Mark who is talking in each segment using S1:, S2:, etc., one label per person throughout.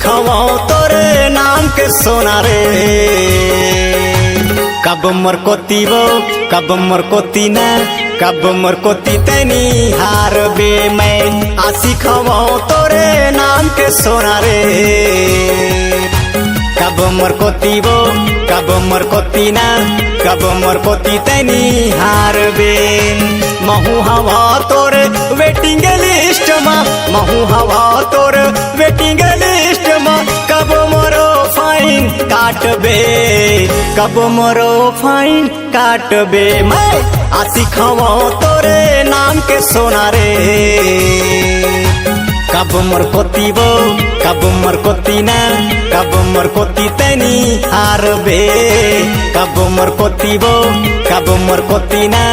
S1: सिखवा तोरे नाम के सोना रे। कब मरकोती वो कब मरकोती न कब मरकोती तैनी हार बे मैं आ सिखवा तोरे नाम के सोना रे। कब मरकोती वो कब मरकोती न कब मरकोती तैनी हार बे। महू हवा तोर वेटिंग लिस्ट में महू हवा तोर वेटिंग लिस्ट में कब मोरो फाइन काटबे कब मोरो फाइन काटबे मैं आ सिखवा तोरे नाम के सोना रे। कब मरकोती वो कब मरकोती न कब मरकोती तैनी हार बे। कब मरकोती वो कब मरकोती न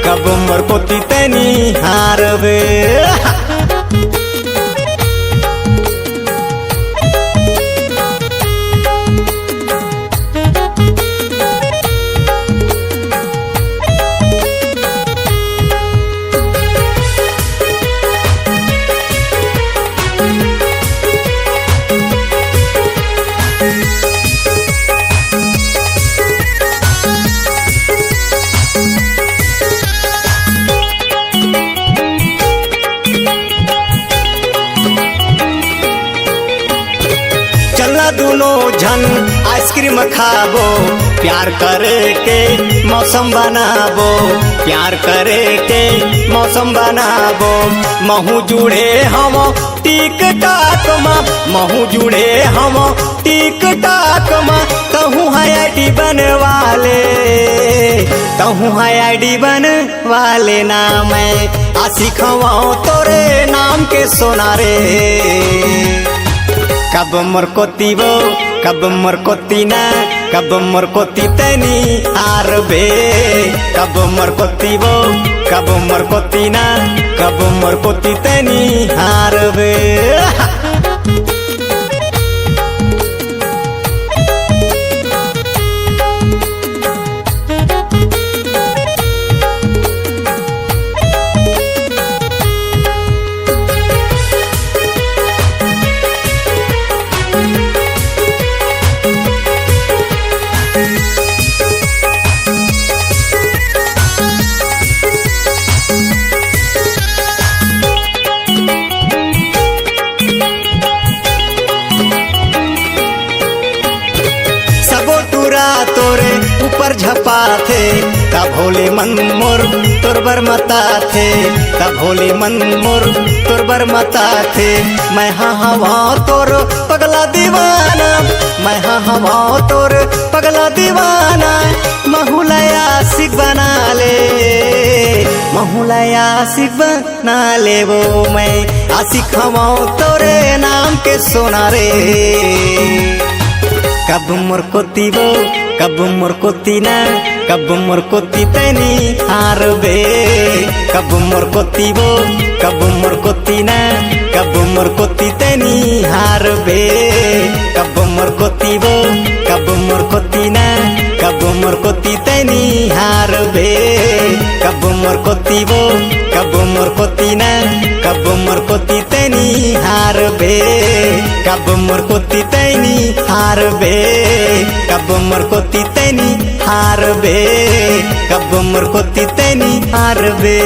S1: कब मरकोती तैनी हार बे। चला दोनों झन आइसक्रीम खाबो प्यार करे के मौसम बनाबो प्यार करे के मौसम बनाबो। महू जुड़े हम टिक टाक मा महू जुड़े हम टिक टाक मा तहू है आईडी बनवाले तहू है आईडी बनवाले ना मैं आ सिखवा तोरे नाम के सोना रे। कब मरकोती वो कब मरकोती न कब मरकोती तैनी हार बे। कब मरकोती वो कब मरकोती न कब मरकोती तैनी हार बे। तोरे ऊपर झपा थे तब भोले मन मोर तोर बर मता थे तब भोले मन मोर तोर बर मता थे। मैं हाँ हवा तोर पगला दीवाना मैं हाँ हवा तोर पगला दीवाना। महूलया सिख बना ले महूलया सिख बना ले वो मैं आ सिखवा तोरे नाम के सोना रे। कब मरकोती वो कब मरकोती न कब मरकोती तैनी हार बे। कब मरकोती वो कब मरकोती न कब मरकोती तैनी हार बे। कब मरकोती वो कब मरकोती न कब मरकोती तैनी हार बे। कब मरकोती वो कब मरकोती न कब मरकोती तैनी हार बे। कब मरकोती तैनी हार बे। कब मरकोती तैनी हार बे। कब मरकोती तैनी हार बे।